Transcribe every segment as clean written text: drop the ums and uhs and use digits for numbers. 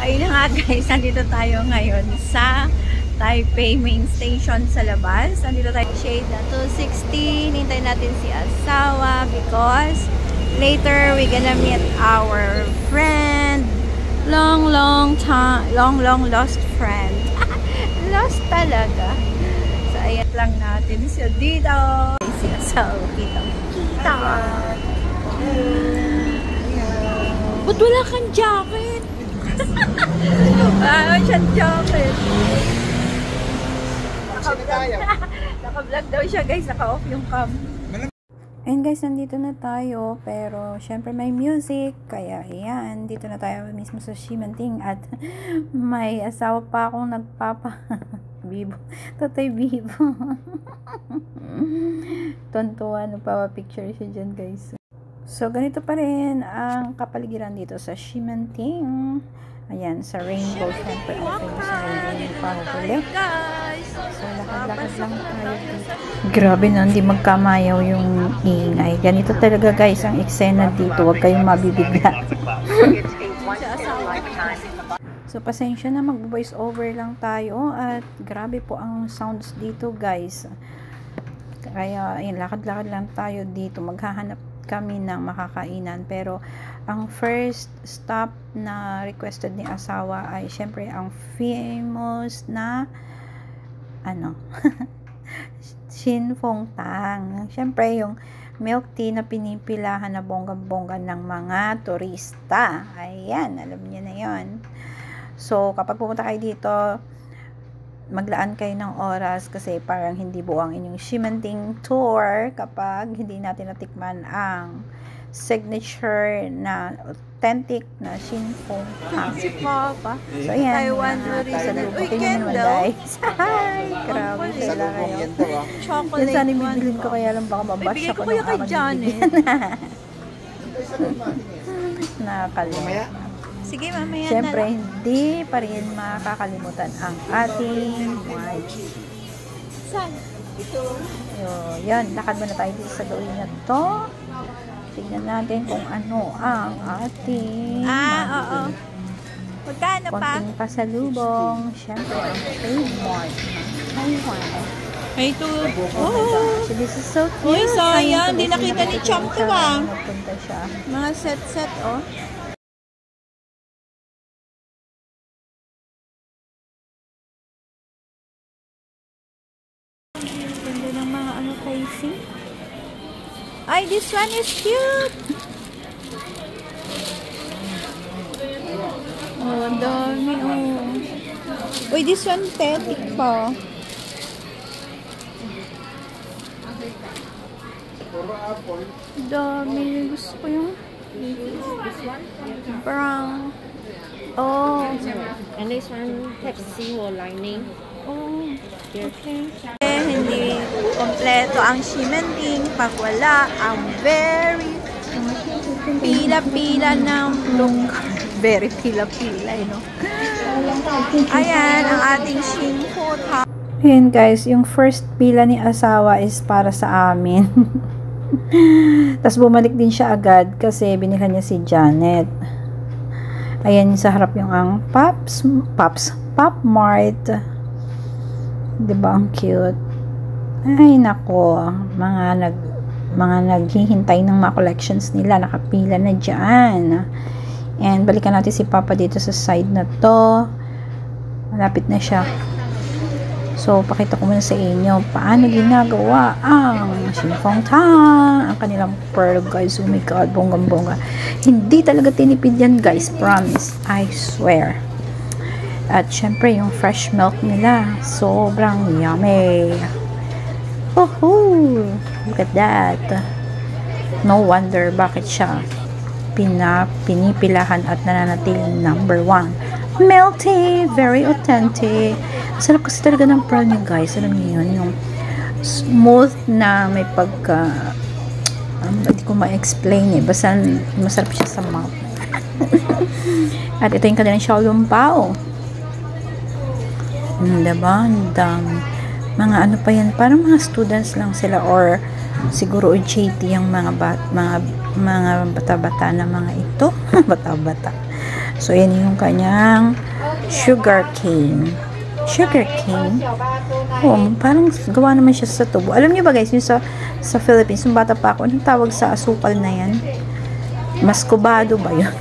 ayun na nga guys, nandito tayo ngayon sa Taipei Main Station sa labas. Nandito tayo shade na 260. Hintayin natin si asawa because later we gonna meet our friend. Long lost friend. Lost talaga. So ayan lang natin siya dito. Si asawa, kita. Ba't wala kang jacket? Ano siyang jacket? Naka-vlog daw siya guys, naka-off yung cam. And guys, nandito na tayo, pero syempre may music, kaya ayan, dito na tayo mismo sa Ximanding at may asawa pa akong Bibo, Tatay Bibo. Tontuan, nagpapapicture siya dyan guys. So, ganito pa rin ang kapaligiran dito sa Ximanding. Ayan, sa Rainbow. Siyempre, okay sa Rainbow yung pahuli. So, lakad-lakad lang tayo dito. Grabe na, hindi magkamayaw yung ingay. Ganito talaga guys, ang eksena dito. Huwag kayong mabibigla. So, pasensya na, mag-voice over lang tayo. At grabe po ang sounds dito guys. Kaya, ayan, lakad-lakad lang tayo dito. Maghahanap kami ng makakainan, pero ang first stop na requested ni asawa ay syempre ang famous na Shin Phong Tang. Syempre yung milk tea na pinipilahan na bonggang-bongga ng mga turista. Ayan, alam niyo na yon. So kapag pumunta kayo dito, maglaan kayo ng oras kasi parang hindi buwang inyong Ximanding tour kapag hindi natin natikman ang signature na authentic na Shin Phong Tang. Si Papa. So ayan. Taiwan original. Uy, Kendall. Hi! Grabe sila kayo. Chocolate. Yan sana ibibilin ko kaya lang baka mabash ako ng kay Janet. Nakakalimutan. Sige, mamaya siyempre, na lang. Hindi pa rin makakalimutan ang ating white. Saan? Ito. Yan, lakad muna tayo dito sa gawin na to. Tignan natin kung ano ang ating oo. Magkano pa? Konting pasalubong. Siyempre, ang trademark. Taiwan. May ito. Oh. So, this is so cute. Uy, sayang. Hindi nakita ni Cham to ah. Mga set-set, oh. Ay, this one is cute. Oh, ang dami, oh. Uy, this one tetik pa. Dami. Gusto ko yung This one? brown. Oh. And this one Pepsi or lining. Oh. Okay. Hindi kompleto ang Ximanding pag wala ang very pila-pila ng look. Very pila-pila, no? Ayan, ang ating Shin Phong Tang. Ayan guys, yung first pila ni asawa is para sa amin. Tapos bumalik din siya agad kasi binilhan niya si Janet. Ayan sa harap yung ang Pop Mart. Diba ang cute? Ay nako, mga naghihintay ng mga collections nila, nakapila na dyan. And balikan natin si Papa dito sa side na to. Malapit na siya. So pakita ko muna sa inyo paano ginagawa ang Shin Phong Tang, ang kanilang pearl guys. Oh my god, bonggang-bongga. Hindi talaga tinipid yan guys, promise, I swear. At syempre yung fresh milk nila, sobrang yummy. Woohoo! Look at that. No wonder bakit siya pinipilahan at nananatiling number 1. Milk tea, very authentic. Sarap kasi talaga ng pearl niya guys. Alam niyo yun, yung smooth na may pagka hindi ko ma-explain eh. Basta masarap siya sa mouth. At ito yung kanilang Xiaolong Bao. Diba? Mga ano pa yan, parang mga students lang sila or siguro OJT yung mga bata-bata na mga ito. Bata-bata. So, yan yung kanyang sugar cane. Sugar cane? Oh, parang gawa naman siya sa tubo. Alam niyo ba guys, yung sa Philippines, yung bata pa ako, anong tawag sa asukal na yan? Mascobado ba yun?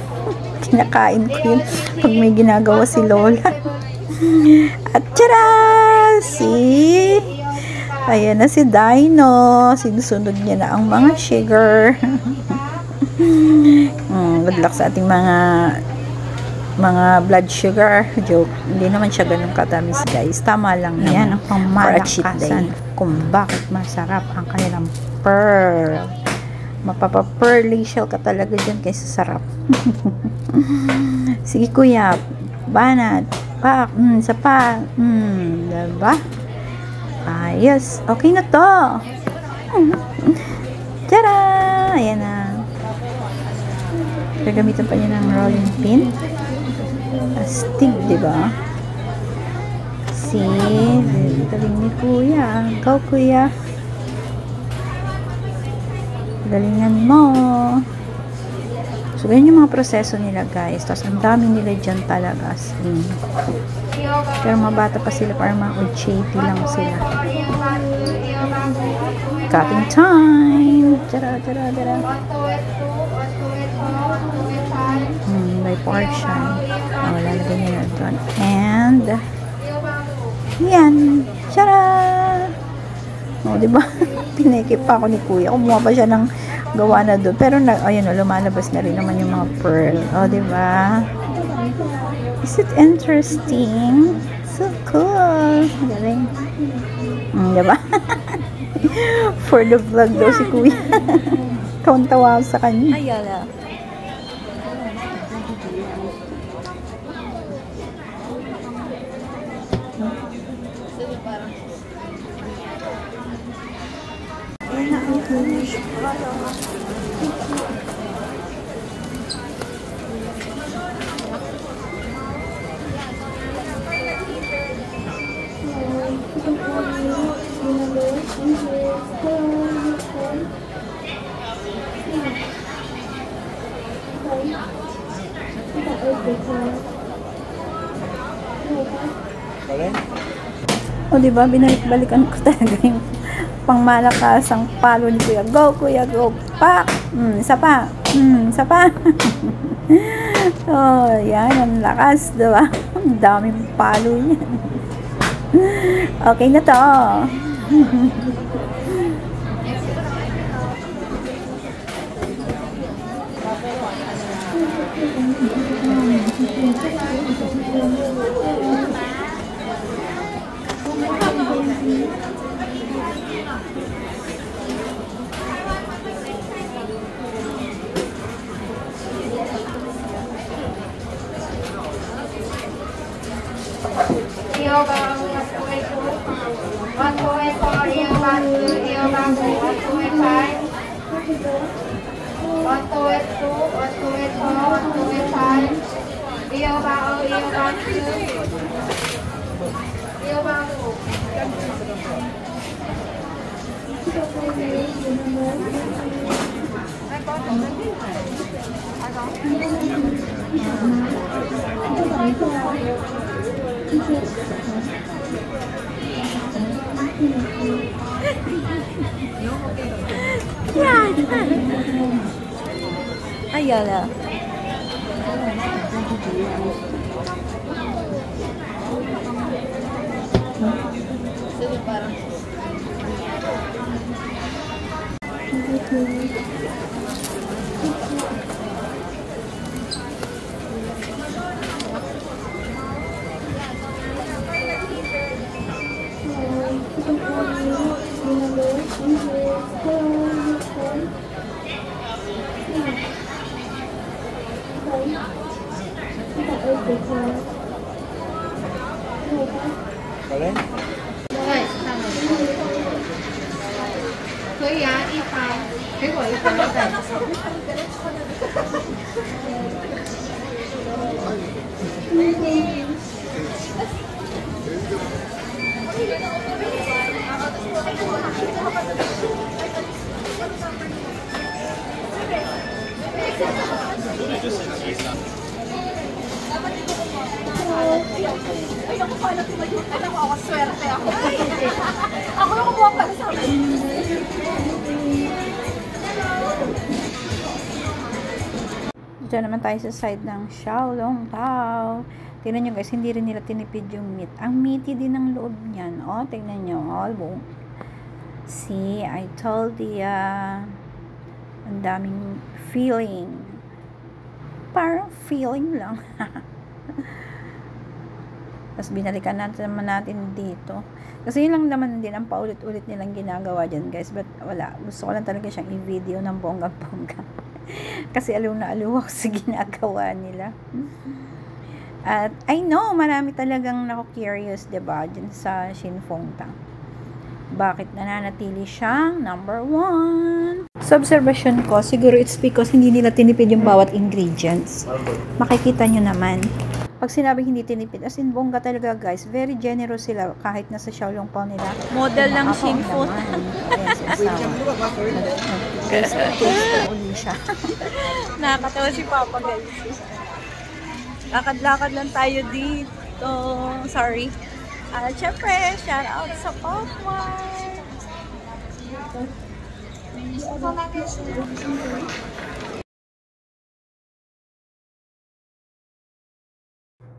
Kinakain ko yun pag may ginagawa si Lola. At tara! Ayan na si Dino. Sinusunod niya na ang mga sugar. Good luck sa ating mga blood sugar. Joke. Hindi naman siya ganun katamis guys. Tama lang naman. Yan ang pangmalakasan kung bakit masarap ang kanilang pearl. Mapapa-pearly shell ka talaga dyan kaysa sarap. Sige kuya. Banat. Pak. Isa pa. Diba? Ayos. Okay na to. Tara! Ayan na. Gagamitan pa niya ng rolling pin. Astig, diba? See? Galing ni kuya. Go, kuya. Galingan mo. So, ganyan yung mga proseso nila, guys. Tapos, ang dami nila dyan talaga. Pero mabata pa sila. Parang mga 80 lang sila. Cutting time! Tara, tara, tara. By portion. Lalagay niya na doon. And, yan. Tara! Diba? Pinakip pa ako ni kuya. Kumuha pa siya ng gawa na doon. Pero, ayun, lumalabas na rin naman yung mga pearl. Diba? Is it interesting? So cool. Galing. Diba? For the vlog daw si kuya. Kawan-tawa sa kanya. Ayala. Diba? Binalik-balikan ko talaga yung pangmalakasang palo ni kuya. Go, kuya, go. Pak! Isa pa. Isa pa. Yan. Ang lakas, diba? Ang daming palo niya. Okay na to. Ayala. pala tumayo. Alam mo, ako swerte ako. Ako yung kumuha pala sa akin. Dito naman tayo sa side ng Xiaolongbao. Tingnan nyo guys, hindi rin nila tinipid yung meat. Ang meaty din ang loob niyan. O, tingnan nyo. Oh, see, I told you. Ang daming feeling. Parang feeling lang. Tapos binalikan natin dito. Kasi yun lang naman din ang paulit-ulit nilang ginagawa dyan guys. But wala. Gusto ko lang talaga siyang i-video ng bongga-bongga. Kasi aliw na aliw ako sa ginagawa nila. At I know, marami talagang nako-curious, diba, dyan sa Shin Fong Tang. Bakit nananatili siyang number 1? Sa observation ko, siguro it's because hindi nila tinipid yung bawat ingredients. Makikita nyo naman. Pag sinabing hindi tinipid, as in bongga talaga guys, very generous sila kahit nasa Xiaolongbao nila. Model ng Shin Fong. Ayan si asawa. Uli siya. Nakakatawa si Papa guys. Lakad-lakad lang tayo dito. Sorry. Siyempre, shout out sa Papa.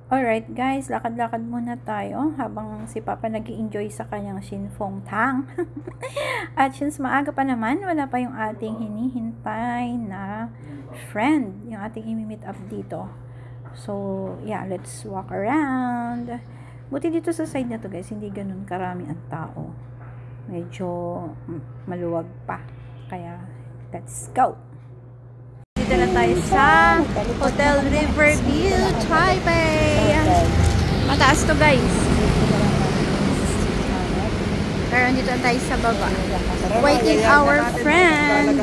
Alright guys, lakad-lakad muna tayo habang si Papa nag-i-enjoy sa kanyang Shin Fong Tang. At since maaga pa naman, wala pa yung ating hinihintay na friend, yung ating imi-meet up dito. So, yeah, let's walk around. Buti dito sa side na to guys, hindi ganun karami ang tao. Medyo maluwag pa. Kaya, let's go! Dito na tayo sa Hotel Riverview, Taipei. Mataas to guys. Pero dito na tayo sa baba. Waiting our friend.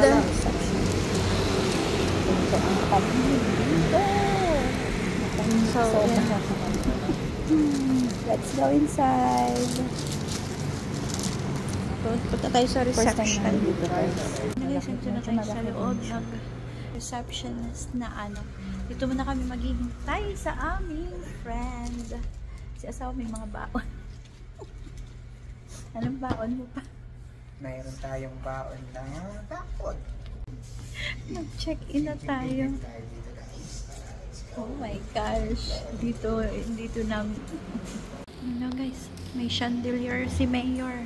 So, let's go inside. Punta tayo sa reception. Dito guys. Nag-reception na tayo sa loob ng receptionist na ano. Dito muna kami maghihintay sa aming friend. Si asawa may mga baon. Anong baon mo pa? Mayroon tayong baon na takot. Nag-check-in na tayo. Oh my gosh. Dito namin. Ano guys, may chandelier si Mayor.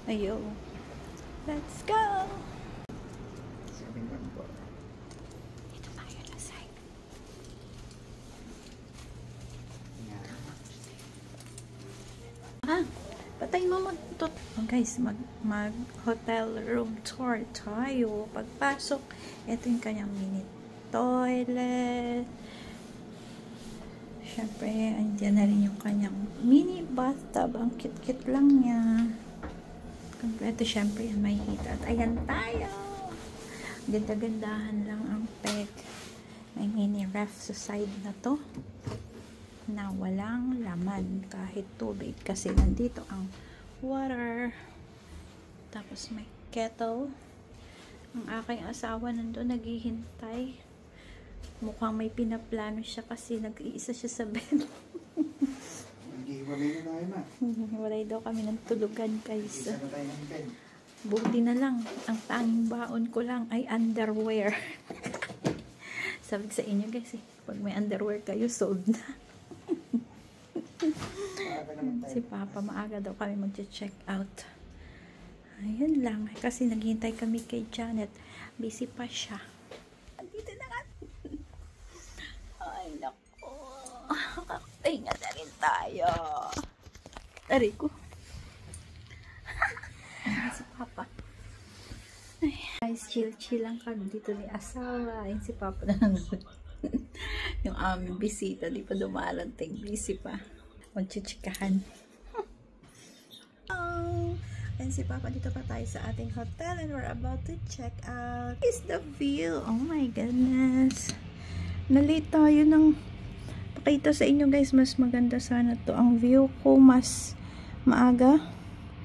Ayo. Let's go. Ito tayo na side. Patay mo mag-tot. Oh guys, mag hotel room tour tayo. Pagpasok, ito yung kanyang mini toilet. Siyempre, andyan na rin yung kanyang mini bathtub. Ang kit-kit lang niya. Kompleto, siyempre, yan may heater. At ayan tayo! Ganda-gandahan lang ang peg. May mini ref sa side na to. Na walang laman kahit tubig. Kasi nandito ang water. Tapos may kettle. Ang aking asawa nandun naghihintay. Mukhang may pinaplano siya kasi nag-iisa siya sa bed. Nag-iwalay na tayo na. Walay daw kami ng tulugan guys. Isa na tayo ng bed. Buti na lang. Ang tanging baon ko lang ay underwear. Sabi sa inyo guys pag may underwear kayo, sold na. Si Papa, maaga daw kami mag-check out. Ayun lang. Kasi naghihintay kami kay Janet. Busy pa siya. Dito na nga. Ay, naku. Kakapahinga na rin tayo. Tari ko. Si Papa. Ay, guys, chill lang kami dito ni asawa. Ayun si Papa na nanonood. Yung aming bisita, di pa dumarating. Busy pa. Magchichikahan. Oh, and si Papa, dito pa tayo sa ating hotel and we're about to check out. Is the view. Oh my goodness. Nalate tayo ng pakita sa inyo guys. Mas maganda sana to. Ang view ko mas maaga.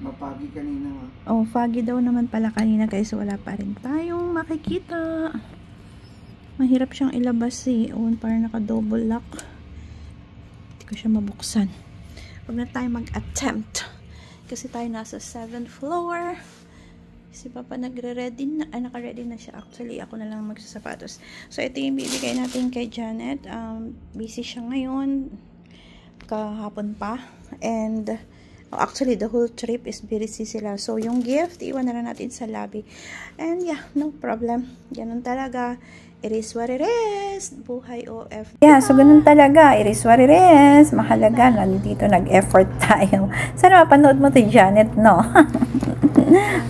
Mapagi kanina nga. Oh, foggy daw naman pala kanina guys. Wala pa rin tayong makikita. Mahirap siyang ilabas eh. Parang naka-double lock. Hindi ko siya mabuksan. Huwag na tayo mag-attempt. Kasi tayo nasa 7th floor. Si Papa nagre-ready na. Naka-ready na siya. Actually, ako na lang magsasapatos. So, ito yung bibigay natin kay Janet. Busy siya ngayon. Kahapon pa. And, actually, the whole trip is busy sila. So, yung gift, iwan na lang natin sa lobby. And, yeah, no problem. Ganun talaga. It is what it is. Buhay OF. Yeah, so ganun talaga. It is what it is. Mahalaga, nandito nag-effort tayo. Sana mapanood mo to, Janet, no?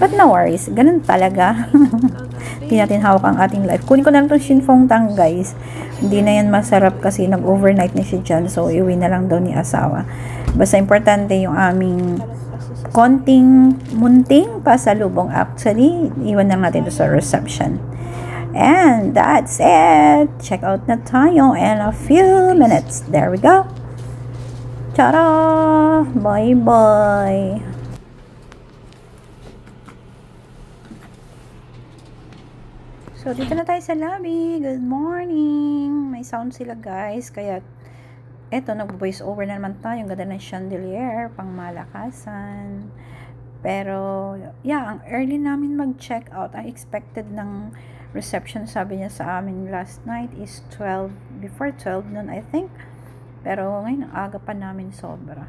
But no worries. Ganun talaga. Hindi natin hawak ang ating life. Kunin ko na lang itong Shinfong Tang, guys. Hindi na yan masarap kasi nag-overnight na siya dyan. So, iuwi na lang daw ni asawa. Basta importante yung aming konting munting pasalubong. Actually, iwan lang natin ito sa reception. And that's it. Check out na tayo in a few minutes. There we go. Ta-da! Bye-bye. So, dito na tayo sa lobby. Good morning. May sound sila, guys. Kaya, eto, nag-voice over na naman tayo. Ang ganda ng chandelier, pang malakasan. Pero, yeah, ang early namin mag-check out. I expected ng reception, sabi niya sa amin last night is 12, before 12 nun, I think. Pero, ngayon, ang aga pa namin sobra.